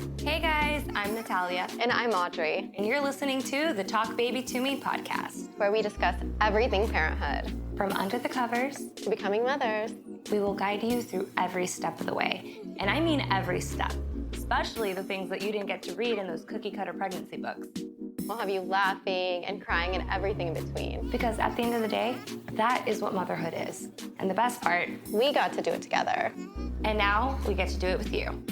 Hey guys, I'm Natalia. And I'm Audrey. And you're listening to the Talk Baby to Me podcast, where we discuss everything parenthood. From under the covers to becoming mothers. We will guide you through every step of the way. And I mean every step, especially the things that you didn't get to read in those cookie cutter pregnancy books. We'll have you laughing and crying and everything in between. Because at the end of the day, that is what motherhood is. And the best part, we got to do it together. And now we get to do it with you.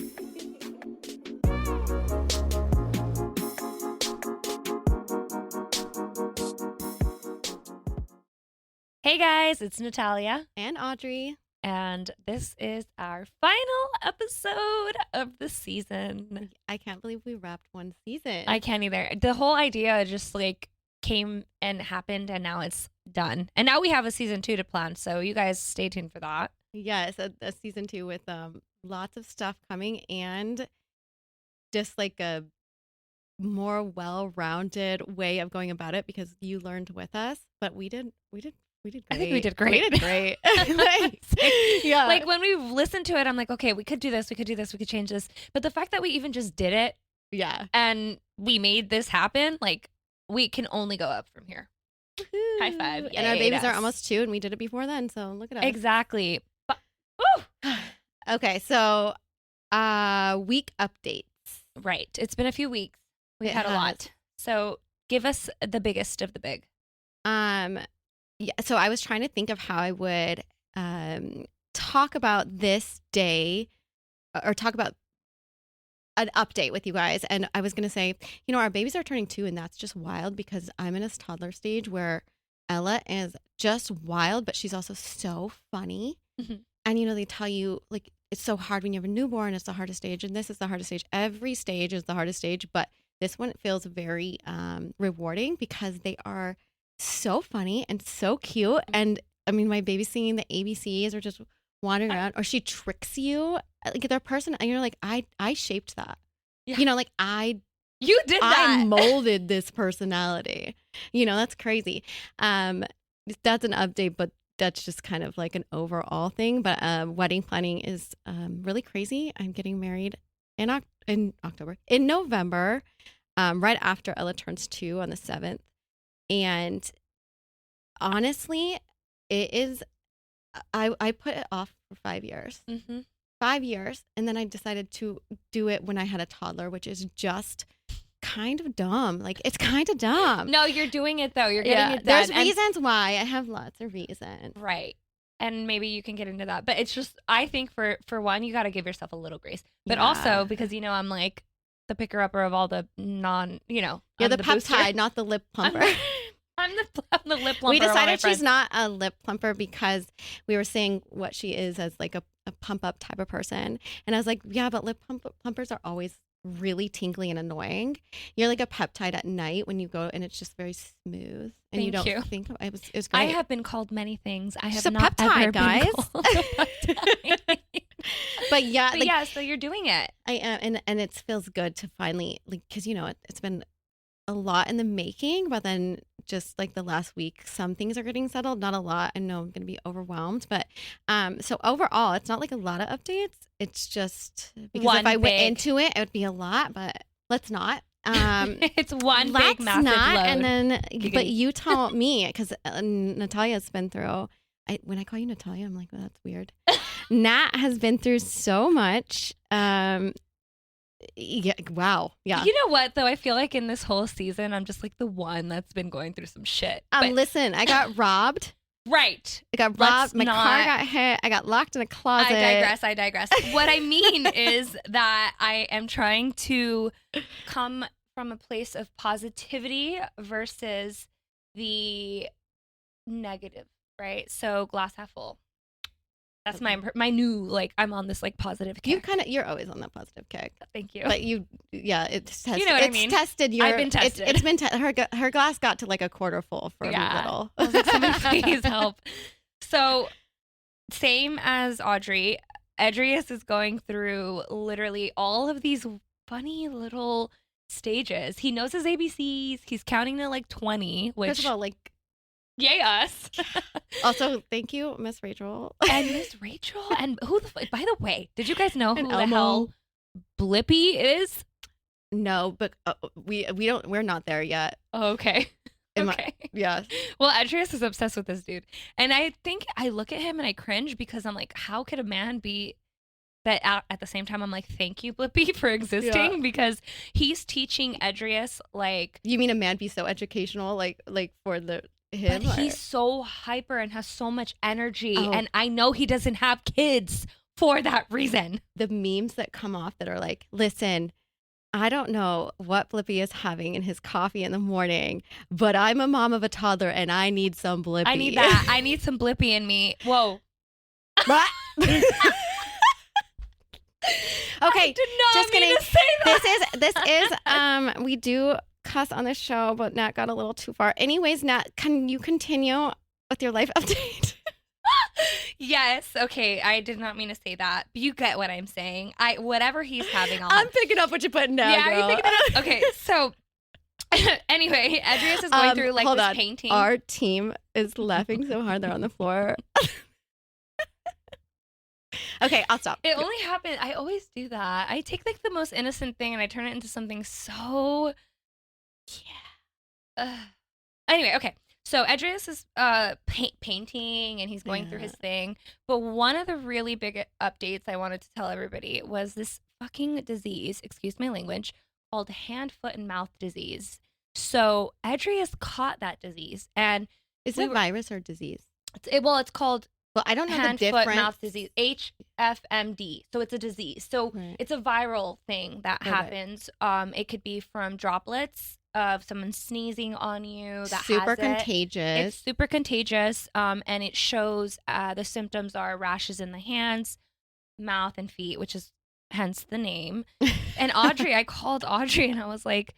Hey guys, it's Natalia. And Audrey. And this is our final episode of the season. I can't believe we wrapped one season. I can't either. The whole idea just came and happened, and now it's done. And now we have a season 2 to plan, so you guys stay tuned for that. Yes, a season 2 with lots of stuff coming and just like a more well-rounded way of going about it because you learned with us, but we did great. I think we did great. We did great. Yeah. Like when we listened to it, I'm like, okay, we could do this, we could change this. But the fact that we even just did it, yeah, and we made this happen, like we can only go up from here. Woo-hoo. High five. Yay, and our babies are almost 2 and we did it before then, so look at us. Exactly. But, okay, so week updates. Right. It's been a few weeks. We've had a lot. So give us the biggest of the big. Yeah, so I was trying to think of how I would talk about this day or talk about an update with you guys. And I was going to say, our babies are turning 2 and that's just wild because I'm in a toddler stage where Ella is just wild, but she's also so funny. Mm-hmm. And, they tell you like, it's so hard when you have a newborn. It's the hardest stage. And this is the hardest stage. Every stage is the hardest stage. But this one feels very rewarding because they are so funny and so cute. And I mean, my baby's singing the ABCs or just wandering around, or she tricks you like their person, and you're like, I shaped that. Yeah. You did that. I molded this personality. That's crazy. That's an update, but that's just kind of like an overall thing. But wedding planning is really crazy. I'm getting married in November, right after Ella turns 2 on the 7th. And honestly, it is, I put it off for 5 years. Mm-hmm. 5 years. And then I decided to do it when I had a toddler, which is just kind of dumb. Like, it's kind of dumb. No, you're doing it, though. You're getting it done. There's reasons why. I have lots of reasons. Right. And maybe you can get into that. But it's just, I think for one, you got to give yourself a little grace. But also, because, I'm like the picker-upper of all the You're the peptide, not the lip plumper. I'm the lip plumper. We decided she's not a lip plumper because we were saying what she is as like a pump up type of person. And I was like, yeah, but lip plumpers are always really tingly and annoying. You're like a peptide at night when you go and it's just very smooth. And you don't think it was great. I have been called many things. I have just not peptide, ever guys. been called a peptide. But so you're doing it. I am, and it feels good to finally, like, because it's been a lot in the making, but then just like the last week, some things are getting settled. Not a lot. I know I'm going to be overwhelmed, but so overall, it's not like a lot of updates. It's just because if I went into it, it would be a lot, but let's not. It's one big massive load. And then, but you tell me because Natalia's been through. When I call you Natalia, I'm like, well, that's weird. Nat has been through so much. Yeah. Wow. Yeah. You know what, though? I feel like in this whole season, I'm just like the one that's been going through some shit. Listen, I got robbed. Right. I got robbed. My car got hit. I got locked in a closet. I digress. What I mean is that I am trying to come from a place of positivity versus the negative, right? So glass half full. That's my new, like, I'm on this, like, positive kick. You're always on that positive kick. Thank you. But it's tested. You know what I mean? Tested. I've been tested. It's been her glass got to like a quarter full for a little. I was like, somebody please help. So, same as Audrey, Edrius is going through literally all of these funny little stages. He knows his ABCs. He's counting to like 20, which... First of all, like... Yay us. Also, thank you, Miss Rachel. And Miss Rachel. And who by the way, did you guys know who the hell Blippi is? No, but we're not there yet. Oh, okay. Okay. Yeah. Well, Andreas is obsessed with this dude. And I think I look at him and I cringe because I'm like, how could a man be that at the same time? I'm like, thank you, Blippi, for existing, because he's teaching Andreas like. You mean a man be so educational, like for him? But he's so hyper and has so much energy, and I know he doesn't have kids for that reason. The memes that come off that are like, listen, I don't know what Blippi is having in his coffee in the morning, but I'm a mom of a toddler and I need some Blippi. I need that. I need some Blippi in me. Whoa. Okay, I did not just mean kidding. To say that. This is we do cuss on the show, but Nat got a little too far. Anyways, Nat, can you continue with your life update? Yes. Okay. I did not mean to say that. But you get what I'm saying. Whatever he's having on. I'm picking up what you're putting down. Yeah, girl. are you picking it up? Okay. So anyway, Andreas is going through like this painting. Our team is laughing so hard they're on the floor. Okay, I'll stop. It only happened. I always do that. I take like the most innocent thing and I turn it into something so. Yeah. Anyway, okay. So Andreas is painting and he's going through his thing. But one of the really big updates I wanted to tell everybody was this fucking disease, excuse my language, called hand, foot, and mouth disease. So Andreas caught that disease. And is it virus or disease? It's called I don't know hand, the difference. Foot, mouth disease, HFMD. So it's a disease. So it's a viral thing that happens. It could be from droplets of someone sneezing on you. That super has it. Contagious. It's super contagious. And it shows the symptoms are rashes in the hands, mouth, and feet, which is hence the name. And Audrey, I called Audrey and I was like,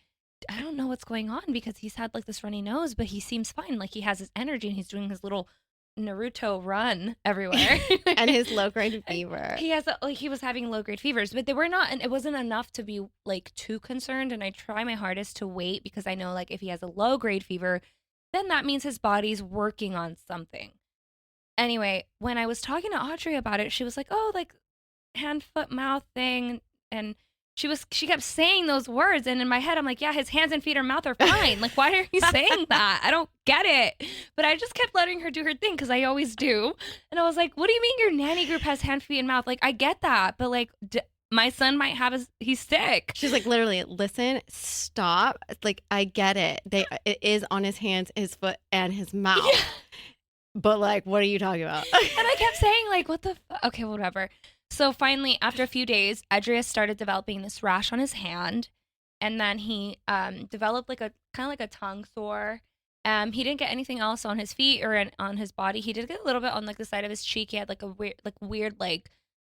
I don't know what's going on because he's had like this runny nose, but he seems fine. Like he has his energy and he's doing his little Naruto run everywhere. And his low-grade fever. He was having low-grade fevers, but they were not, and it wasn't enough to be like too concerned. And I try my hardest to wait because I know like if he has a low-grade fever, then that means his body's working on something. Anyway, when I was talking to Audrey about it, she was like, oh, like hand, foot, mouth thing. And she kept saying those words. And in my head, I'm like, yeah, his hands and feet or mouth are fine. Like, why are you saying that? I don't get it. But I just kept letting her do her thing because I always do. And I was like, what do you mean your nanny group has hand, feet, and mouth? Like, I get that. But like, my son might have he's sick. She's like, literally, listen, stop. Like, I get it. It is on his hands, his foot, and his mouth. Yeah. But like, what are you talking about? And I kept saying like, what the okay, whatever. So finally, after a few days, Andreas started developing this rash on his hand, and then he developed like a kind of like a tongue sore. He didn't get anything else on his feet or on his body. He did get a little bit on like the side of his cheek. He had like a weird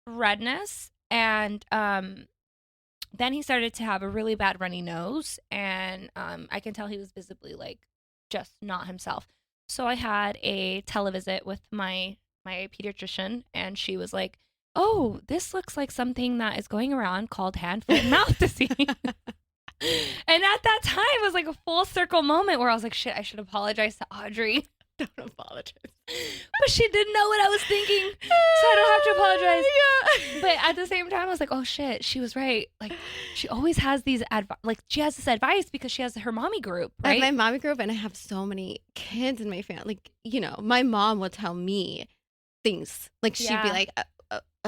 redness, and then he started to have a really bad runny nose, and I can tell he was visibly like just not himself. So I had a televisit with my pediatrician, and she was like, oh, this looks like something that is going around called hand, foot, and mouth disease. And at that time, it was like a full circle moment where I was like, shit, I should apologize to Audrey. Don't apologize. But she didn't know what I was thinking, so I don't have to apologize. Yeah. But at the same time, I was like, oh shit, she was right. Like, she always has these she has this advice because she has her mommy group, right? I have my mommy group, and I have so many kids in my family. Like, you know, my mom will tell me things. Like, she'd be like,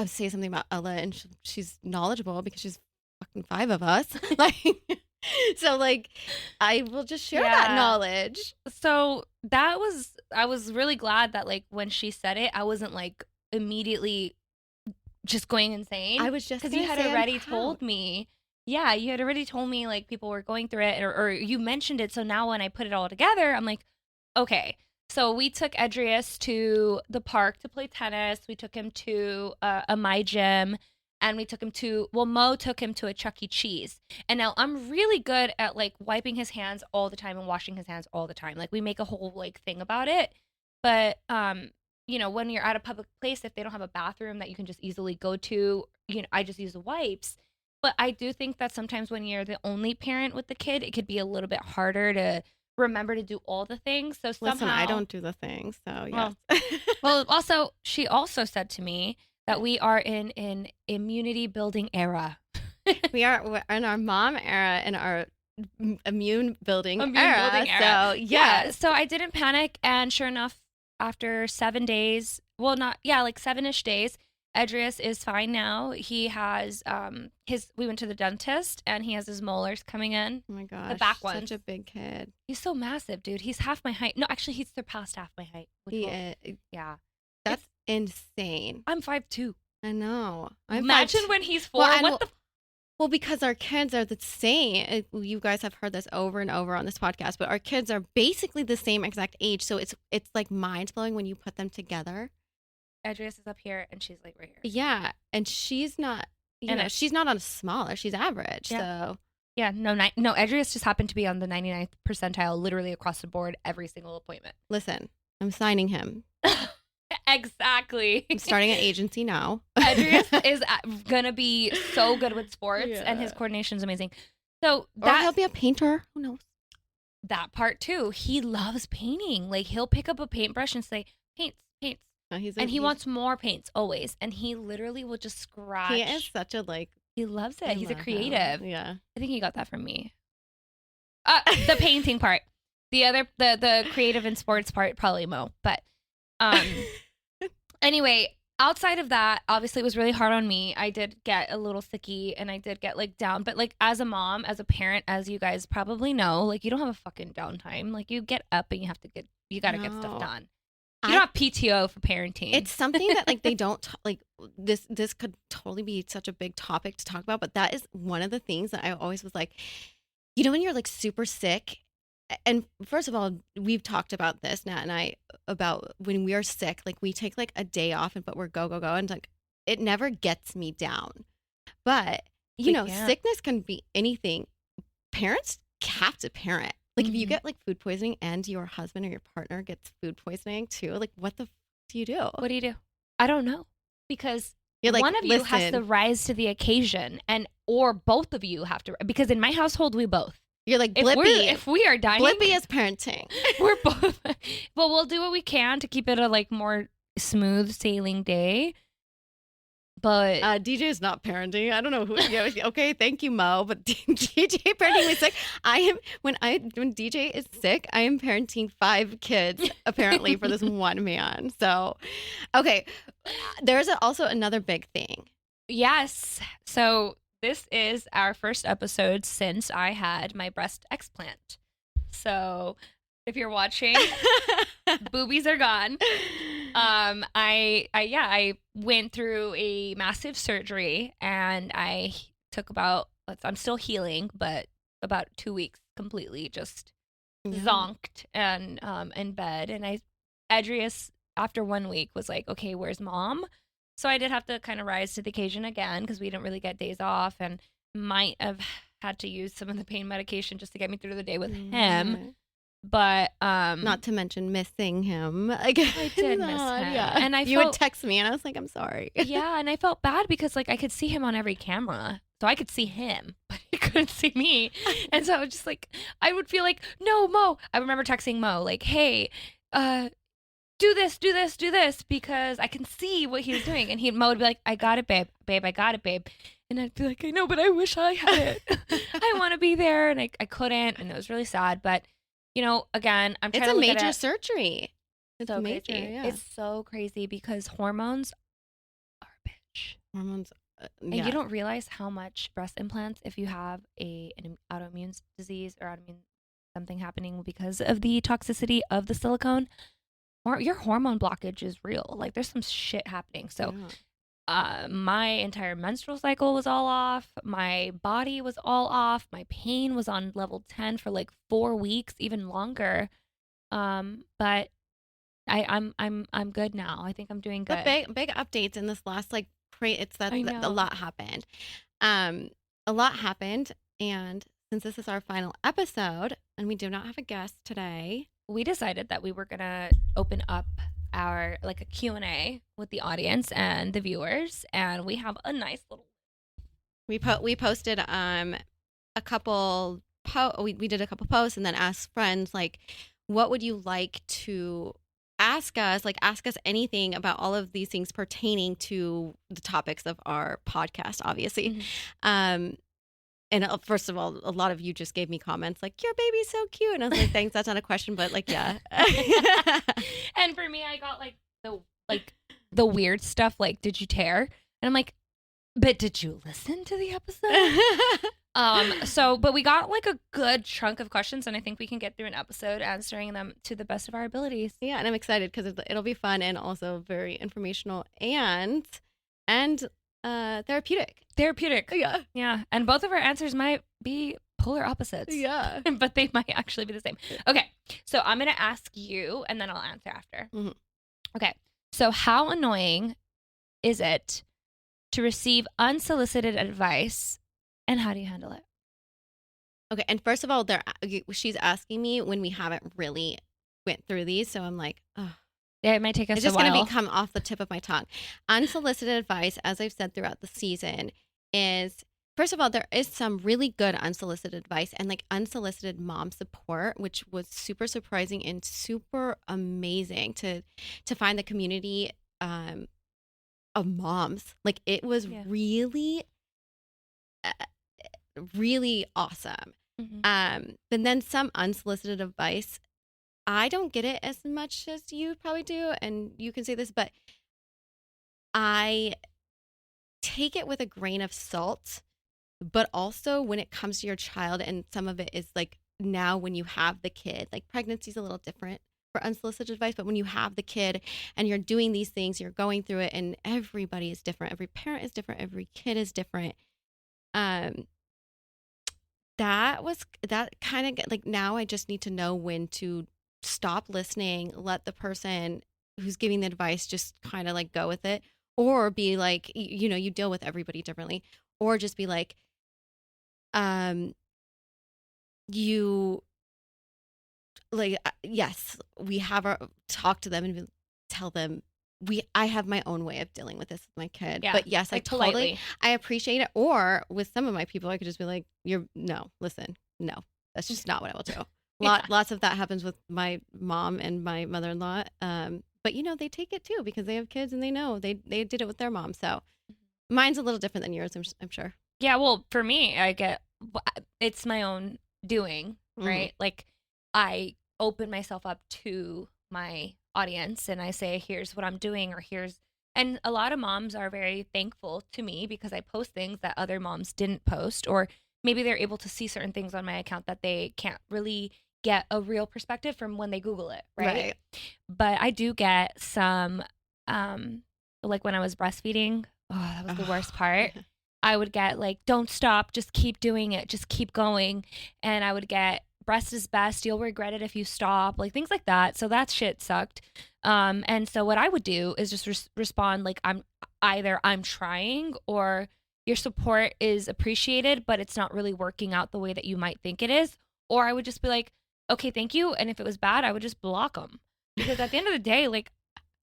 say something about Ella, and she's knowledgeable because she's fucking 5 of us. Like, so like, I will just share that knowledge. So I was really glad that like when she said it, I wasn't like immediately just going insane. I was just because you had already told me. Yeah, you had already told me like people were going through it, or you mentioned it. So now when I put it all together, I'm like, okay. So we took Andreas to the park to play tennis. We took him to a My Gym, and we took him Mo took him to a Chuck E. Cheese. And now I'm really good at like wiping his hands all the time and washing his hands all the time. Like we make a whole like thing about it. But you know, when you're at a public place, if they don't have a bathroom that you can just easily go to, you know, I just use the wipes. But I do think that sometimes when you're the only parent with the kid, it could be a little bit harder to remember to do all the things. So somehow, listen, I don't do the things, so yeah. Well, she also said to me that we are in an immunity building era. we're in our mom era and our immune building Immune era. building era. So Yeah. So I didn't panic, and sure enough, after 7 days, well, like 7-ish days, Edrius is fine now. He has we went to the dentist, and he has his molars coming in. Oh my gosh, the back ones. Such a big kid. He's so massive, dude. He's half my height. No, actually, he's surpassed half my height. Yeah. That's insane. I'm 5'2". I know. Imagine when he's 4. Well, because our kids are the same. You guys have heard this over and over on this podcast, but our kids are basically the same exact age. So it's like mind blowing when you put them together. Edrius is up here and she's like right here. Yeah, and she's not. She's not on a smaller. She's average. Yeah. So yeah, no, Edrius just happened to be on the 99th percentile, literally across the board, every single appointment. Listen, I'm signing him. Exactly. I'm starting an agency now. Edrius is gonna be so good with sports, and his coordination is amazing. So or he'll be a painter. Who knows? That part too. He loves painting. Like he'll pick up a paintbrush and say, "Paints." He wants more paints always, and he literally will just scratch. He is such a He loves it. He's a creative. Yeah, I think he got that from me. The painting part. The other, the creative and sports part, probably Mo. But anyway, outside of that, obviously it was really hard on me. I did get a little sicky, and I did get like down. But like as a mom, as a parent, as you guys probably know, like you don't have a fucking downtime. Like you get up and you gotta get stuff done. You don't have PTO for parenting. It's something that like they don't like. This could totally be such a big topic to talk about, but that is one of the things that I always was like, when you're like super sick. And first of all, we've talked about this, Nat and I, about when we are sick, like we take like a day off but we're go, and like it never gets me down. But, sickness can be anything. Parents have to parent. Like if you get like food poisoning and your husband or your partner gets food poisoning too, like what the do you do? What do you do? I don't know. Because you're like, one of you has to rise to the occaation, or both of you have to, because in my household, we both. You're like Blippi. If we are dying, Blippi is parenting. We're both. Well, we'll do what we can to keep it a like more smooth sailing day. But DJ is not parenting. I don't know who. Yeah, okay, thank you, Mo. But DJ parenting me sick. When DJ is sick, I am parenting 5 kids apparently for this one man. So, okay, there's also another big thing. Yes. So this is our first episode since I had my breast explant. So if you're watching, boobies are gone. I went through a massive surgery, and I took I'm still healing, but about 2 weeks completely just zonked and in bed. And Edrius after 1 week was like, okay, where's mom? So I did have to kind of rise to the occasion again, because we didn't really get days off, and might have had to use some of the pain medication just to get me through the day with him. But not to mention missing him. Like, I did miss him. Yeah. And you would text me and I was like, I'm sorry. Yeah, and I felt bad because like I could see him on every camera. So I could see him, but he couldn't see me. And so I was just like, I would feel like, no, Mo. I remember texting Mo like, hey, do this, because I can see what he was doing. And Mo would be like, I got it, babe, I got it, babe. And I'd be like, I know, but I wish I had it. I want to be there. And I couldn't. And it was really sad. But again, I'm trying to look at it. It's a major surgery. It's so major. Crazy. Yeah. It's so crazy because hormones are a bitch. Hormones, and you don't realize how much breast implants, if you have an autoimmune disease or autoimmune something happening because of the toxicity of the silicone, or your hormone blockage is real. Like there's some shit happening. So. My entire menstrual cycle was all off. My body was all off. My pain was on level 10 for like 4 weeks, even longer. But I'm good now. I think I'm doing good. The big updates in this last a lot happened. A lot happened, and since this is our final episode and we do not have a guest today, we decided that we were gonna open up our like a Q&A with the audience and the viewers, and we have a nice little we posted a couple we did a couple posts and then asked friends like, what would you like to ask us anything about all of these things pertaining to the topics of our podcast, obviously. Mhm. And first of all, a lot of you just gave me comments like, your baby's so cute. And I was like, thanks. That's not a question, but like, yeah. And for me, I got the weird stuff. Like, did you tear? And I'm like, but did you listen to the episode? But we got like a good chunk of questions, and I think we can get through an episode answering them to the best of our abilities. Yeah. And I'm excited because it'll be fun and also very informational and therapeutic. Yeah. Yeah. And both of our answers might be polar opposites. Yeah. But they might actually be the same. Okay. So I'm going to ask you, and then I'll answer after. Mhm. Okay. So how annoying is it to receive unsolicited advice, and how do you handle it? Okay. And first of all, she's asking me when we haven't really went through these. So I'm like, oh. Yeah, it might take us It's just a while. going to come off the tip of my tongue. Unsolicited advice, as I've said throughout the season, is first of all, there is some really good unsolicited advice and like unsolicited mom support, which was super surprising and super amazing to find the community of moms. Like it was really, really awesome. Mm-hmm. But then some unsolicited advice, I don't get it as much as you probably do, and you can say this, but I take it with a grain of salt. But also when it comes to your child, and some of it is like now when you have the kid, like pregnancy is a little different for unsolicited advice, but when you have the kid and you're doing these things, you're going through it, and everybody is different. Every parent is different. Every kid is different. That kind of like, now I just need to know when to stop listening, let the person who's giving the advice just kind of like go with it, or be like, you deal with everybody differently, or just be like, you like, yes, we have our talk to them and tell them I have my own way of dealing with this with my kid. Yeah, but yes, like politely, I appreciate it. Or with some of my people, I could just be like, listen, no, that's just not what I will do. Lots of that happens with my mom and my mother-in-law. But they take it too because they have kids and they know they did it with their mom. So mine's a little different than yours, I'm sure. Yeah, well, for me, it's my own doing, right? Like I open myself up to my audience and I say, here's what I'm doing, and a lot of moms are very thankful to me because I post things that other moms didn't post, or maybe they're able to see certain things on my account that they can't really get a real perspective from when they Google it, right? But I do get some, like when I was breastfeeding, that was the worst part. I would get like, don't stop, just keep doing it, just keep going. And I would get, breast is best, you'll regret it if you stop, like things like that. So that shit sucked. And so what I would do is just respond like, I'm trying, or your support is appreciated, but it's not really working out the way that you might think it is. Or I would just be like, okay, thank you. And if it was bad, I would just block them. Because at the end of the day, like,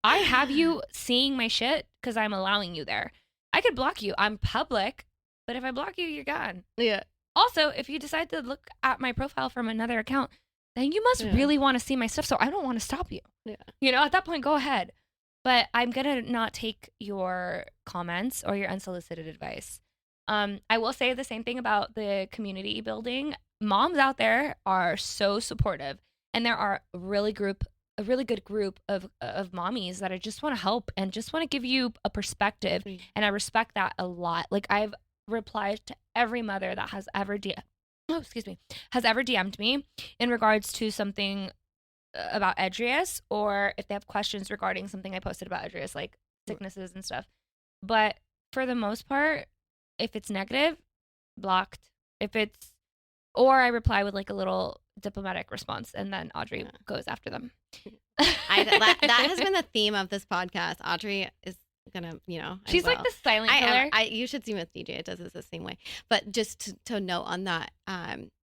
I have you seeing my shit because I'm allowing you there. I could block you. I'm public, but if I block you, you're gone. Yeah. Also, if you decide to look at my profile from another account, then you must really want to see my stuff. So I don't want to stop you. Yeah. At that point, go ahead. But I'm going to not take your comments or your unsolicited advice. I will say the same thing about the community building. Moms out there are so supportive, and there are a really good group of mommies that I just want to help and just want to give you a perspective. And I respect that a lot. Like I've replied to every mother that has ever DM'd me in regards to something about Edrius, or if they have questions regarding something I posted about Edrius, like sicknesses and stuff. But for the most part, if it's negative, blocked. Or I reply with like a little diplomatic response, and then Audrey goes after them. That has been the theme of this podcast. Audrey is gonna, she's like the silent killer. You should see with DJ. It does this the same way. But just to note on that,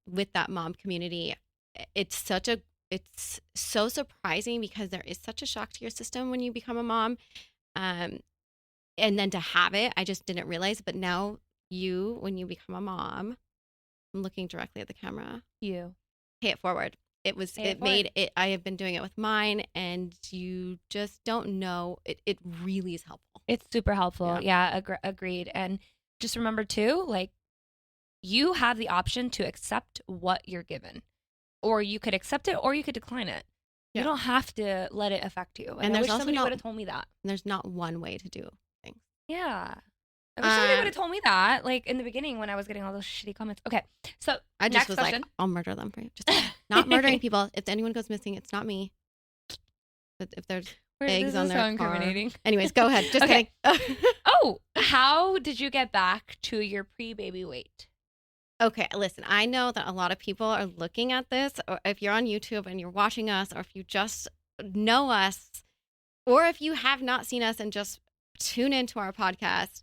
with that mom community, it's so surprising because there is such a shock to your system when you become a mom, and then to have it, I just didn't realize. But now when you become a mom, I'm looking directly at the camera. You pay it forward. it made it. I have been doing it with mine, and you just don't know. It really is helpful. It's super helpful. Yeah, agreed. And just remember too, like, you have the option to accept what you're given, or you could accept it, or you could decline it. Yeah. You don't have to let it affect you. And I wish somebody would have told me that. There's not one way to do things. Yeah. I wish somebody would have told me that, like, in the beginning when I was getting all those shitty comments. Okay, so I just was question. Like, I'll murder them for you. Just not murdering people. If anyone goes missing, it's not me. But if there's eggs on their car. Anyways, go ahead. Just kidding. Oh, how did you get back to your pre-baby weight? Okay, listen, I know that a lot of people are looking at this, or if you're on YouTube and you're watching us, or if you just know us, or if you have not seen us and just tune into our podcast,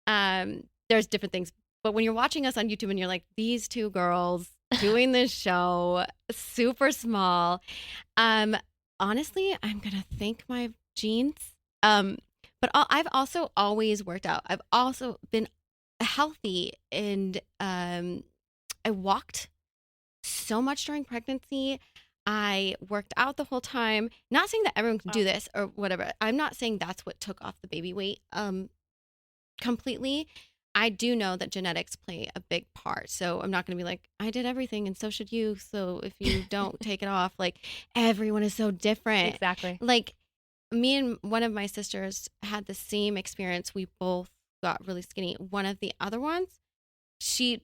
there's different things. But when you're watching us on YouTube and you're like, these two girls doing this show, super small, honestly, I'm going to thank my genes. But I've also always worked out. I've also been healthy, and I walked so much during pregnancy. I worked out the whole time. Not saying that everyone can do this or whatever. I'm not saying that's what took off the baby weight completely. I do know that genetics play a big part. So I'm not going to be like, I did everything and so should you. So if you don't take it off, like, everyone is so different. Exactly. Like, me and one of my sisters had the same experience. We both got really skinny. One of the other ones, she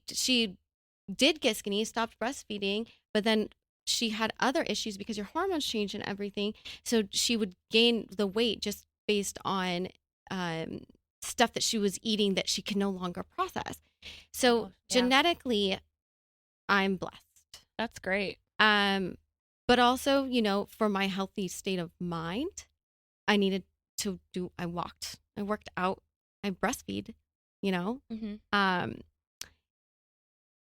did get skinny, stopped breastfeeding, but then she had other issues because your hormones change and everything. So she would gain the weight just based on stuff that she was eating that she can no longer process. So genetically, I'm blessed. That's great. But also, you know, for my healthy state of mind, I needed to I walked, I worked out, I breastfeed, you know? Mm-hmm.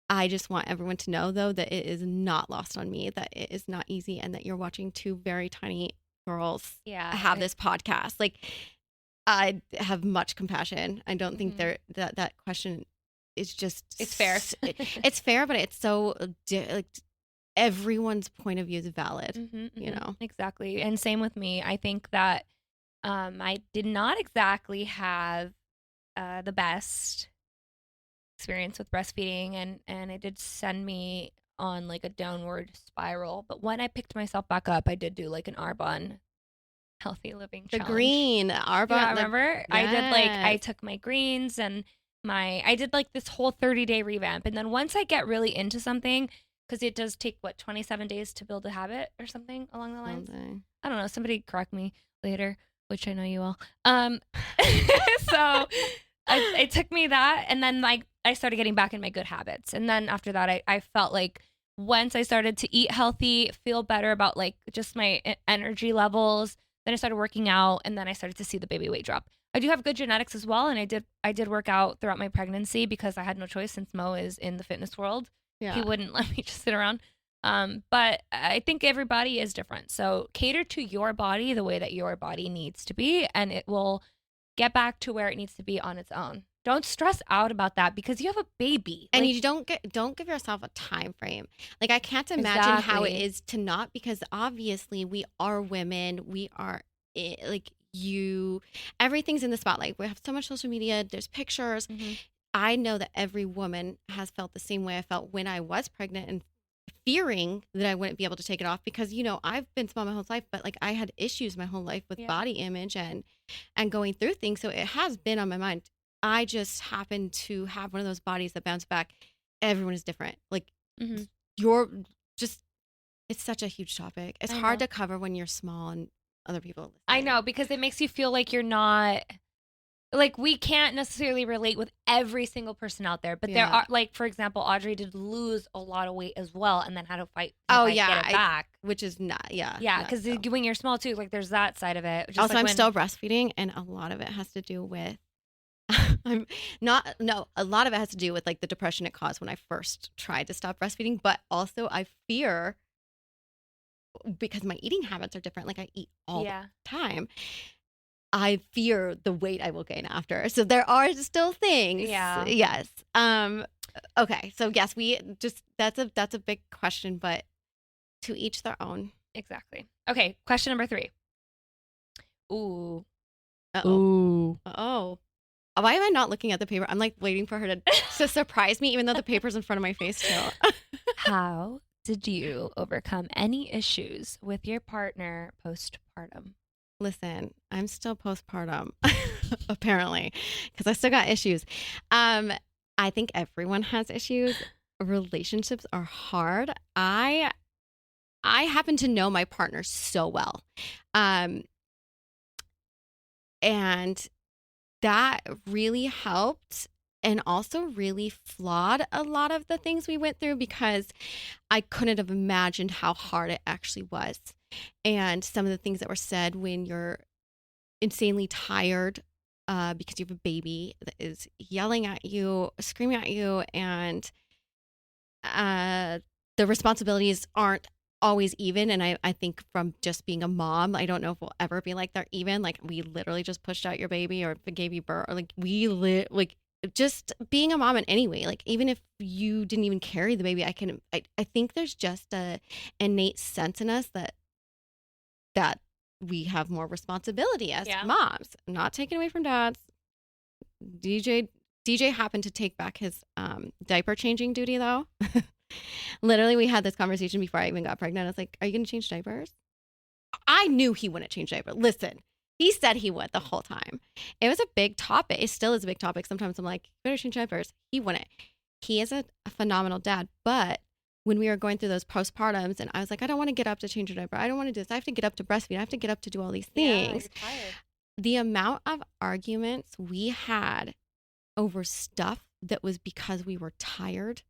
I just want everyone to know, though, that it is not lost on me, that it is not easy, and that you're watching two very tiny girls have this podcast. Like, I have much compassion. I don't think that question is just... It's fair. It's fair, but it's so... like, everyone's point of view is valid, you know? Exactly. And same with me. I think that I did not exactly have the best experience with breastfeeding, and it did send me on like a downward spiral. But when I picked myself back up, I did do like an Arbonne healthy living challenge. The green Arbonne. Yeah, remember? Yes. I took my greens and I did like this whole 30-day revamp. And then once I get really into something, because it does take 27 days to build a habit or something along the lines. I don't know. Somebody correct me later, which I know you will. So it took me that, and then like I started getting back in my good habits. And then after that, I felt like once I started to eat healthy, feel better about like just my energy levels, then I started working out, and then I started to see the baby weight drop. I do have good genetics as well, and I did work out throughout my pregnancy because I had no choice since Mo is in the fitness world. Yeah. He wouldn't let me just sit around. But I think everybody is different. So cater to your body the way that your body needs to be, and it will get back to where it needs to be on its own. Don't stress out about that because you have a baby. And you don't give yourself a time frame. Like, I can't imagine how it is to not, because obviously we are women. We are like everything's in the spotlight. We have so much social media. There's pictures. Mm-hmm. I know that every woman has felt the same way I felt when I was pregnant and fearing that I wouldn't be able to take it off because, you know, I've been small my whole life, but like I had issues my whole life with body image and going through things. So it has been on my mind. I just happen to have one of those bodies that bounce back. Everyone is different. Like it's such a huge topic. It's hard to cover when you're small and other people. I know, because it makes you feel like you're not... Like, we can't necessarily relate with every single person out there, but there are, like, for example, Audrey did lose a lot of weight as well and then had to fight get it back. Which is not, Yeah, because when you're small, too, like, there's that side of it. Just also, like I'm still breastfeeding, and a lot of it has to do with, a lot of it has to do with, like, the depression it caused when I first tried to stop breastfeeding, but also I fear, because my eating habits are different, like, I eat all the time. I fear the weight I will gain after. So there are still things. Yeah. Yes. Okay. So yes, that's a big question, but To each their own. Exactly. Okay, question number 3. Ooh. Uh-oh. Ooh. Oh. Why am I not looking at the paper? I'm like waiting for her to surprise me, even though the paper's in front of my face too. How did you overcome any issues with your partner postpartum? Listen, I'm still postpartum, apparently, because I still got issues. I think everyone has issues. Relationships are hard. I happen to know my partner so well. And that really helped and also really flawed a lot of the things we went through because I couldn't have imagined how hard it actually was. And some of the things that were said when you're insanely tired because you have a baby that is yelling at you, screaming at you, and the responsibilities aren't always even. And I think from just being a mom, I don't know if we'll ever be like they're even. Like we literally just pushed out your baby or gave you birth, or like just being a mom in any way. Like even if you didn't even carry the baby, I think there's just a innate sense in us that we have more responsibility as moms. Not taken away from dads. DJ happened to take back his diaper changing duty though. Literally, we had this conversation before I even got pregnant. I was like, "Are you going to change diapers?" I knew he wouldn't change diapers. Listen, he said he would the whole time. It was a big topic. It still is a big topic. Sometimes I'm like, "You better change diapers." He wouldn't. He is a phenomenal dad. But when we were going through those postpartums, and I was like, "I don't want to get up to change a diaper. I don't want to do this. I have to get up to breastfeed. I have to get up to do all these things." Yeah, you're tired. The amount of arguments we had over stuff that was because we were tired.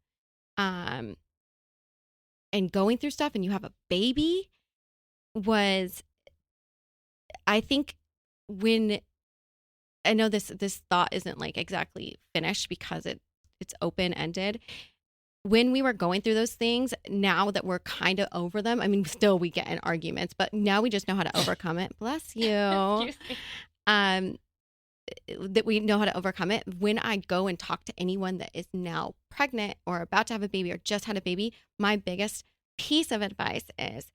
And going through stuff, and you have a baby was, I think, when I know this thought isn't like exactly finished because it's open ended. When we were going through those things, now that we're kind of over them, I mean, still we get in arguments, but now we just know how to overcome it. Bless you. That we know how to overcome it. When I go and talk to anyone that is now pregnant or about to have a baby or just had a baby, my biggest piece of advice is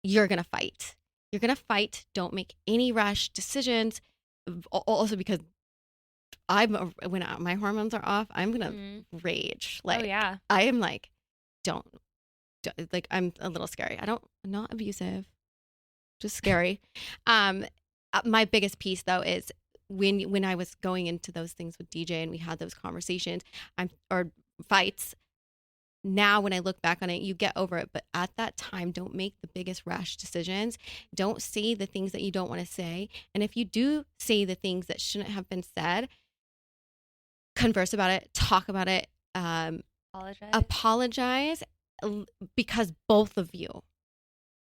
you're going to fight. You're going to fight. Don't make any rash decisions. Also because when my hormones are off, I'm going to rage. Like, I am like, don't, like, I'm a little scary. I'm not abusive, just scary. My biggest piece though is when I was going into those things with DJ and we had those conversations or fights, now when I look back on it, you get over it. But at that time, don't make the biggest rash decisions. Don't say the things that you don't want to say. And if you do say the things that shouldn't have been said, converse about it, talk about it, apologize, because both of you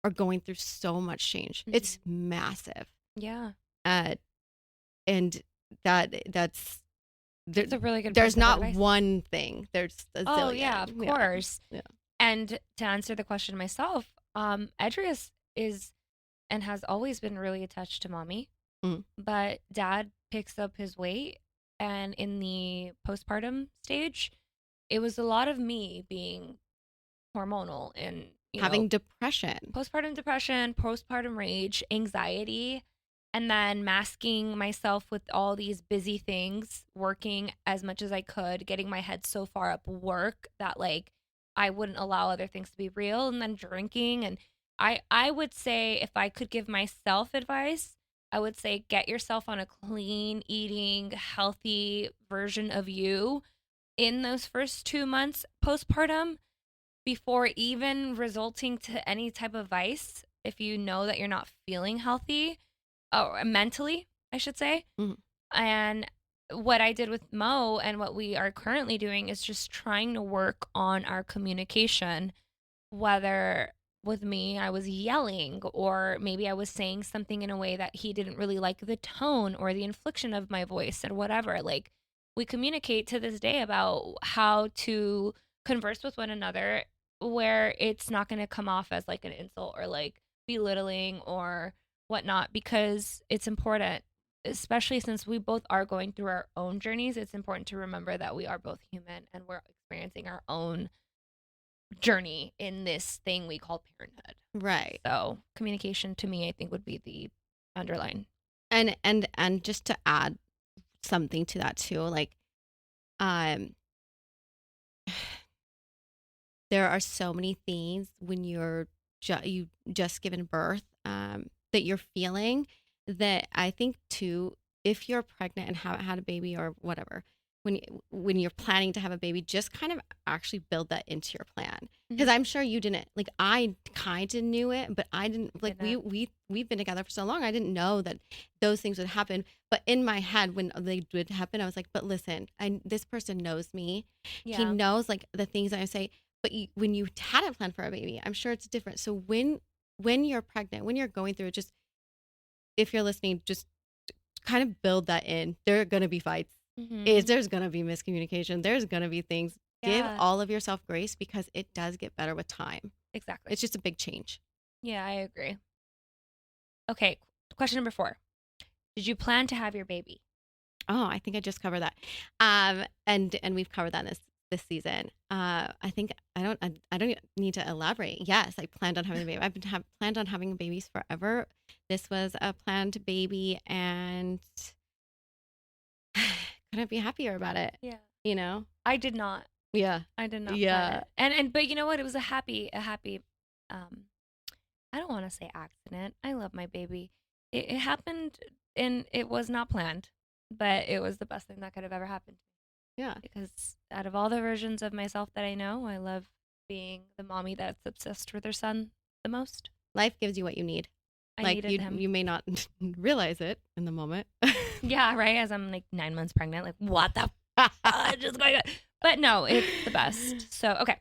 are going through so much change. Mm-hmm. It's massive. Yeah. And that's a really good. There's not advice. One thing. There's a zillion. Oh yeah, of course. Yeah. And to answer the question myself, Audrey is and has always been really attached to mommy, but dad picks up his weight, and in the postpartum stage, it was a lot of me being hormonal and having depression, postpartum rage, anxiety. And then masking myself with all these busy things, working as much as I could, getting my head so far up work that like I wouldn't allow other things to be real, and then drinking. And I would say if I could give myself advice, I would say get yourself on a clean eating, healthy version of you in those first 2 months postpartum before even resulting to any type of vice. If you know that you're not feeling healthy, or mentally, I should say. Mm-hmm. And what I did with Mo and what we are currently doing is just trying to work on our communication, whether with me I was yelling or maybe I was saying something in a way that he didn't really like the tone or the inflection of my voice or whatever. Like we communicate to this day about how to converse with one another where it's not going to come off as like an insult or like belittling or whatnot, because it's important, especially since we both are going through our own journeys. It's important to remember that we are both human and we're experiencing our own journey in this thing we call parenthood. Right. So communication to me, I think, would be the underline. And just to add something to that too, like, there are so many things when you're you just given birth, that you're feeling, that I think too, if you're pregnant and haven't had a baby or whatever, when you're planning to have a baby, just kind of actually build that into your plan, because I'm sure you didn't, like, I kind of knew it, but I didn't, like, we've been together for so long, I didn't know that those things would happen. But in my head, when they did happen, I was like, but listen, this person knows me. Yeah. He knows, like, the things I say. But when you hadn't planned for a baby, I'm sure it's different. So when you're pregnant, when you're going through it, just, if you're listening, just kind of build that in. There are going to be fights. There's going to be miscommunication. There's going to be things. Yeah. Give all of yourself grace, because it does get better with time. Exactly. It's just a big change. Yeah, I agree. Okay, question number 4. Did you plan to have your baby? Oh, I think I just covered that. And we've covered that this season. I think I don't need to elaborate. Yes, I planned on having a baby. I've been planned on having babies forever. This was a planned baby, and couldn't be happier about it. Yeah. You know? I did not. Yeah. I did not. Yeah. Plan it. But you know what? It was a happy I don't want to say accident. I love my baby. It happened, and it was not planned, but it was the best thing that could have ever happened. Yeah. Because out of all the versions of myself that I know, I love being the mommy that's obsessed with her son the most. Life gives you what you need. I needed him. You may not realize it in the moment. Yeah, right. As I'm like 9 months pregnant, like, what the just going on? But no, it's the best. So, okay.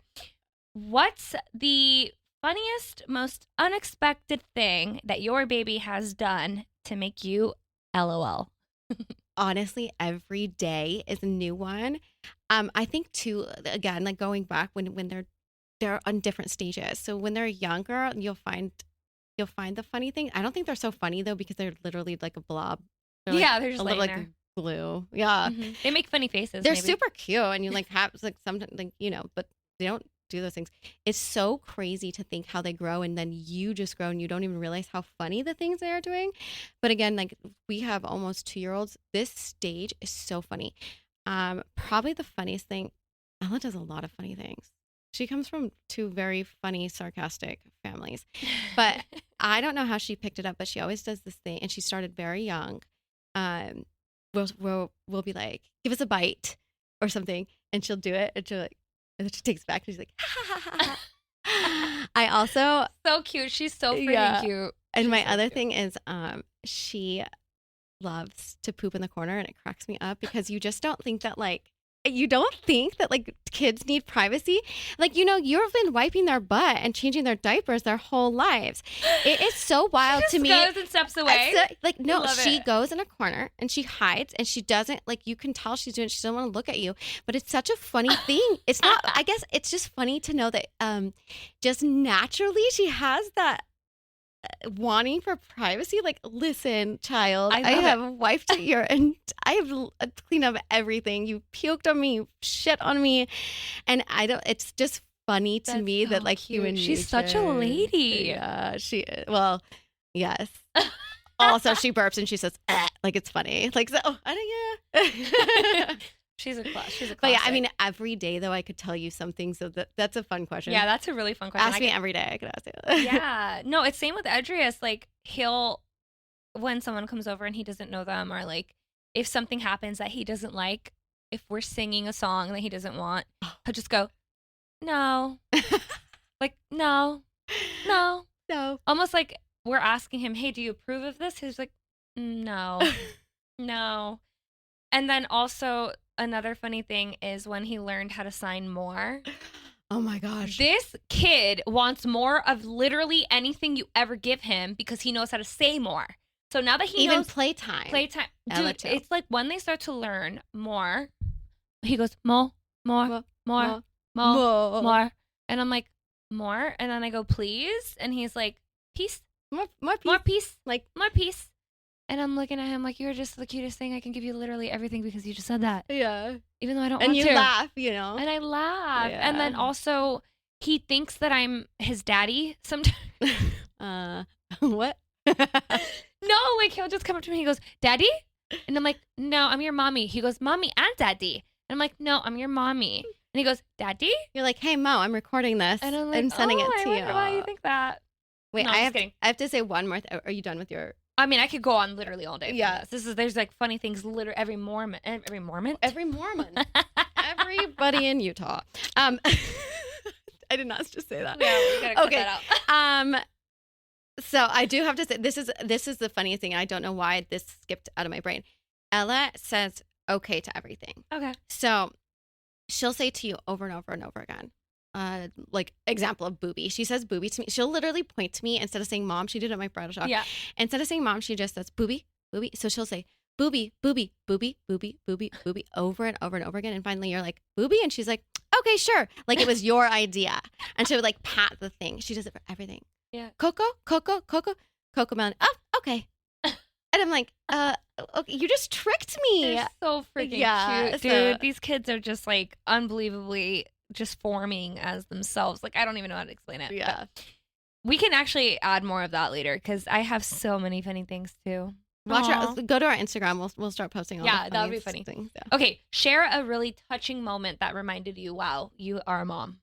What's the funniest, most unexpected thing that your baby has done to make you LOL? Honestly, every day is a new one. I think too, again, like, going back when they're on different stages. So when they're younger, you'll find the funny thing. I don't think they're so funny though, because they're literally like a blob. They're They're just a little laying like there. glue. Yeah. Mm-hmm. They make funny faces. They're maybe. super cute, and you like have like sometimes, like, but they don't do those things. It's so crazy to think how they grow, and then you just grow and you don't even realize how funny the things they are doing. But again, like, we have almost 2-year-olds. This stage is so funny. Probably the funniest thing, Ella does a lot of funny things. She comes from 2 very funny, sarcastic families. But I don't know how she picked it up, but she always does this thing, and she started very young. We'll be like, give us a bite or something, and she'll do it, and she'll like, and then she takes it back, and she's like, ha ha ha ha. I also so cute. She's so freaking cute. And She's my so other cute. thing is, she loves to poop in the corner, and it cracks me up, because you don't think that like kids need privacy. Like, you've been wiping their butt and changing their diapers their whole lives. It is so wild to me. She goes and steps away. Like, no, she it. goes in a corner and she hides, and she doesn't, like, you can tell she doesn't want to look at you, but it's such a funny thing. It's not, I guess it's just funny to know that just naturally she has that wanting for privacy. Like, listen, child, I have wiped your and I have cleaned up everything. You puked on me, you shit on me, and I don't. It's just funny to me that, like, cute. human She's nature. such a lady. Yeah, she. Well, yes. Also, she burps and she says, like, it's funny. Like, so, yeah. She's a class. But yeah, I mean, every day though, I could tell you something. So that's a fun question. Yeah, that's a really fun question. Ask me every day. I could ask you. Yeah, no, it's same with Edrius. Like, when someone comes over and he doesn't know them, or like if something happens that he doesn't like, if we're singing a song that he doesn't want, he'll just go, no, like no, almost like we're asking him, hey, do you approve of this? He's like, no, no. And then also, another funny thing is when he learned how to sign more. Oh my gosh. This kid wants more of literally anything you ever give him, because he knows how to say more. So now that he knows playtime. Dude, it's like when they start to learn more, he goes, more. And I'm like, more? And then I go, please? And he's like, peace. More peace. Like, more peace. And I'm looking at him like, you're just the cutest thing. I can give you literally everything because you just said that. Yeah. Even though I don't want to. And you laugh, And I laugh. Yeah. And then also, he thinks that I'm his daddy sometimes. What? No, like he'll just come up to me. He goes, "Daddy," and I'm like, "No, I'm your mommy." He goes, "Mommy and Daddy," and I'm like, "No, I'm your mommy." And he goes, "Daddy," You're like, "Hey, Mo, I'm recording this and I'm like, and sending it to I you." wonder why you think that. Wait, No, I I'm have just kidding. I have to say one more. Are you done with your? I mean, I could go on literally all day. Yeah. There's like funny things literally every Mormon. Every Mormon. Everybody in Utah. I did not just say that. Yeah, we gotta cut that out. So I do have to say this is the funniest thing. I don't know why this skipped out of my brain. Ella says okay to everything. Okay. So she'll say to you over and over and over again. Like example of booby. She says booby to me. She'll literally point to me instead of saying mom. She did it at my bridal shop. Yeah. Instead of saying mom, she just says booby, booby. So she'll say booby, booby, booby, booby, booby, booby over and over and over again. And finally you're like booby, and she's like, okay, sure. Like it was your idea. And she would like pat the thing. She does it for everything. Yeah. Coco melon. Oh, okay. And I'm like, okay, you just tricked me. They're so freaking cute, dude. These kids are just like unbelievably just forming as themselves. Like I don't even know how to explain it. Yeah. We can actually add more of that later because I have so many funny things too. Go to our Instagram. We'll start posting all the that would be funny. Things. Yeah. Okay, share a really touching moment that reminded you, wow, you are a mom.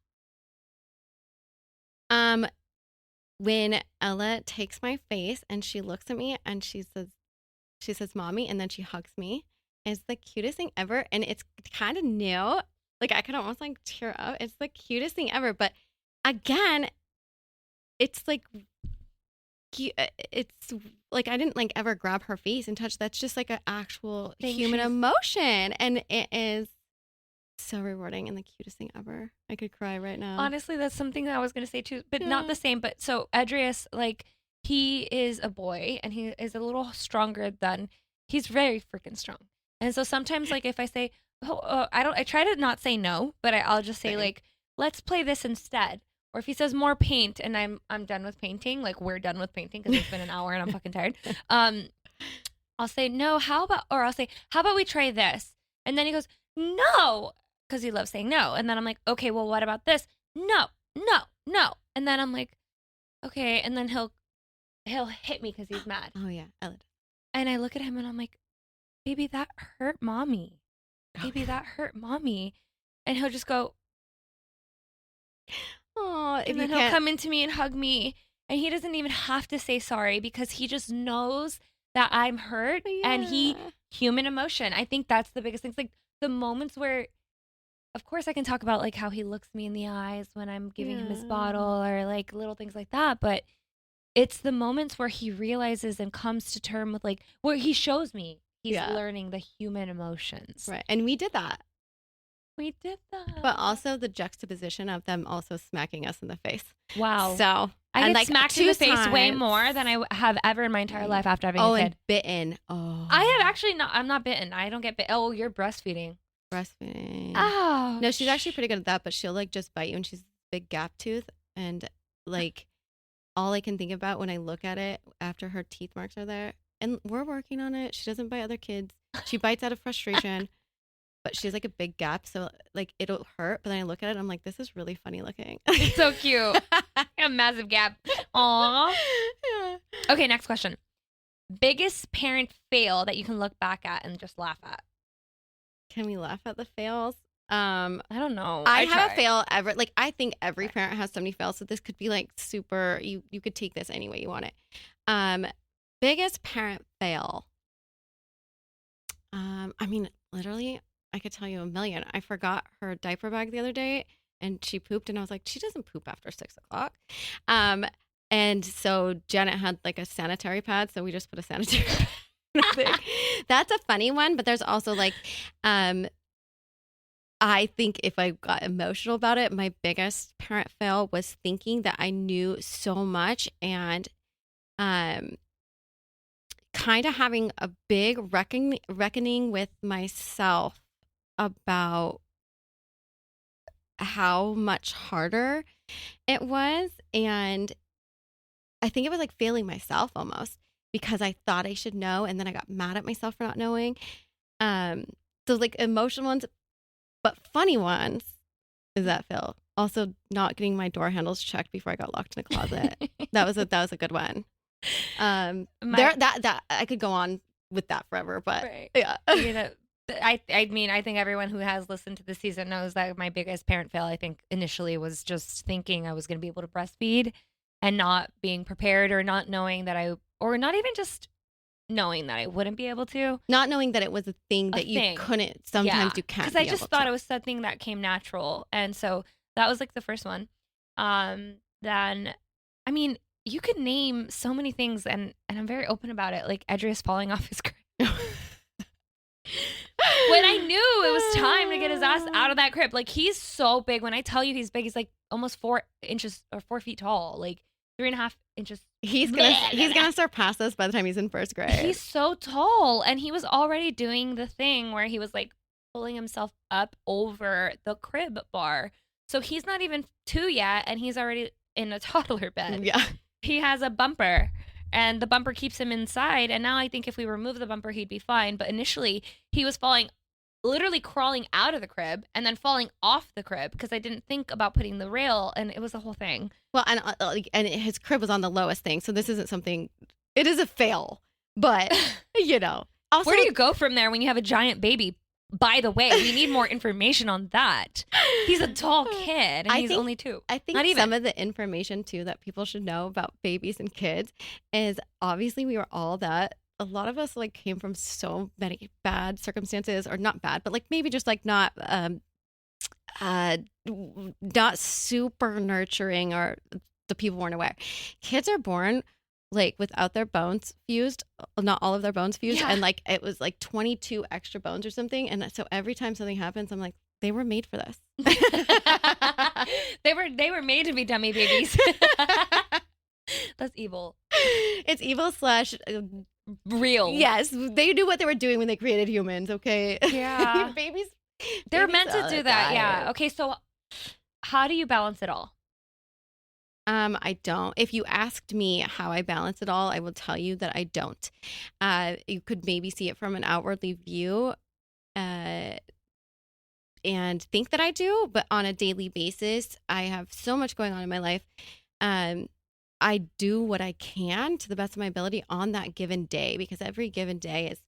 When Ella takes my face and she looks at me and she says, "Mommy," and then she hugs me. It's the cutest thing ever, and it's kind of new. Like I could almost like tear up. It's the cutest thing ever. But again, it's like I didn't like ever grab her face and touch. That's just like an actual human emotion, and it is so rewarding and the cutest thing ever. I could cry right now. Honestly, that's something that I was going to say too, but not the same. But so Edrius, like he is a boy and he is a little stronger than, he's very freaking strong. And so sometimes like if I say, I try to not say no, but I'll just say like, let's play this instead. Or if he says more paint and I'm done with painting, like we're done with painting because it's been an hour and I'm fucking tired. I'll say, no, I'll say, how about we try this? And then he goes, no, because he loves saying no. And then I'm like, okay, well, what about this? No. And then I'm like, okay. And then he'll hit me because he's mad. Oh, yeah. Ella. And I look at him and I'm like, baby, that hurt mommy. Baby, that hurt mommy. And he'll just go, oh, and then he'll come into me and hug me. And he doesn't even have to say sorry because he just knows that I'm hurt and human emotion. I think that's the biggest thing. It's like the moments where, of course, I can talk about like how he looks me in the eyes when I'm giving him his bottle or like little things like that. But it's the moments where he realizes and comes to term with like where he shows me he's learning the human emotions. Right. And we did that. We did that. But also the juxtaposition of them also smacking us in the face. Wow. So I get smacked in the face way more than I have ever in my entire life after having a kid. And bitten. Oh. I have actually not. I'm not bitten. I don't get bitten. Oh, you're breastfeeding. Oh. No, she's actually pretty good at that, but she'll like just bite you, and she's a big gap tooth. And like all I can think about when I look at it after her teeth marks are there, and we're working on it. She doesn't bite other kids. She bites out of frustration. But she has like a big gap, so like it'll hurt. But then I look at it, and I'm like, this is really funny looking. It's so cute. A massive gap. Aww. Yeah. Okay, next question. Biggest parent fail that you can look back at and just laugh at. Can we laugh at the fails? I don't know. I have a fail ever. Like I think every parent has so many fails, so this could be like super. You could take this any way you want it. Biggest parent fail. I mean, literally. I could tell you a million. I forgot her diaper bag the other day and she pooped and I was like, she doesn't poop after 6:00. And so Janet had like a sanitary pad. So we just put a sanitary pad. That's a funny one. But there's also like, I think if I got emotional about it, my biggest parent fail was thinking that I knew so much and, kind of having a big reckoning with myself about how much harder it was. And I think it was like failing myself almost because I thought I should know. And then I got mad at myself for not knowing. So like emotional ones, but funny ones. Is that Phil? Also, not getting my door handles checked before I got locked in a closet. That was a good one. That I could go on with that forever, but Right. yeah. You know, I mean, I think everyone who has listened to the season knows that my biggest parent fail, I think, initially was just thinking I was going to be able to breastfeed and not being prepared or not knowing that or not even just knowing that I wouldn't be able to. Not knowing that it was a thing that you couldn't. Sometimes you can't. Because I just thought it was something that came natural, and so that was like the first one. Then, I mean, you could name so many things, and I'm very open about it. Like Edrius falling off his crib. When I knew it was time to get his ass out of that crib. Like, he's so big. When I tell you he's big, he's like almost 4 inches or 4 feet tall. Like 3.5 inches. He's gonna surpass us by the time he's in first grade. He's so tall, and he was already doing the thing where he was like pulling himself up over the crib bar. So he's not even 2 yet, and he's already in a toddler bed. Yeah. He has a bumper, and the bumper keeps him inside. And now I think if we remove the bumper, he'd be fine. But initially, he was literally crawling out of the crib and then falling off the crib because I didn't think about putting the rail, and it was a whole thing. Well, and his crib was on the lowest thing, so this isn't something. It is a fail, but Also, where do you go from there when you have a giant baby? By the way, we need more information on that. He's a tall kid, and he's only 2. I think some of the information, too, that people should know about babies and kids is obviously we were all that. A lot of us, like, came from so many bad circumstances, or not bad, but, like, maybe just, like, not super nurturing, or the people weren't aware. Kids are born like without their bones fused, not all of their bones fused, and like it was like 22 extra bones or something. And so every time something happens, I'm like, they were made for this. They were made to be dummy babies. That's evil. It's evil / real. Yes, they knew what they were doing when they created humans. Okay. Yeah. babies. They're meant to do that. Yeah. Okay. So, how do you balance it all? I don't. If you asked me how I balance it all, I will tell you that I don't. You could maybe see it from an outwardly view, and think that I do, but on a daily basis, I have so much going on in my life. I do what I can to the best of my ability on that given day, because every given day is,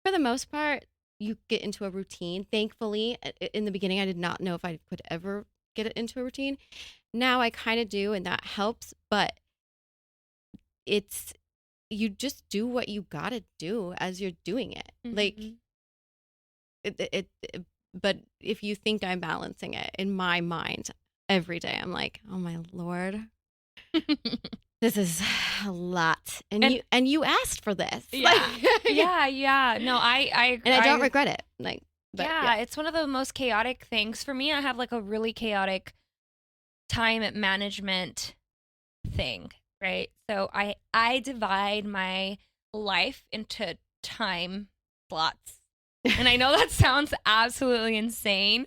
for the most part, you get into a routine. Thankfully, in the beginning, I did not know if I could ever get it into a routine. Now I kind of do, and that helps, but you just do what you gotta do as you're doing it. Mm-hmm. Like but if you think I'm balancing it, in my mind every day, I'm like, oh my Lord, this is a lot, and you asked for this. Yeah. Like, yeah. No, I don't regret it. Like, but, yeah, it's one of the most chaotic things for me. I have like a really chaotic time management thing, right? So I divide my life into time slots. And I know that sounds absolutely insane,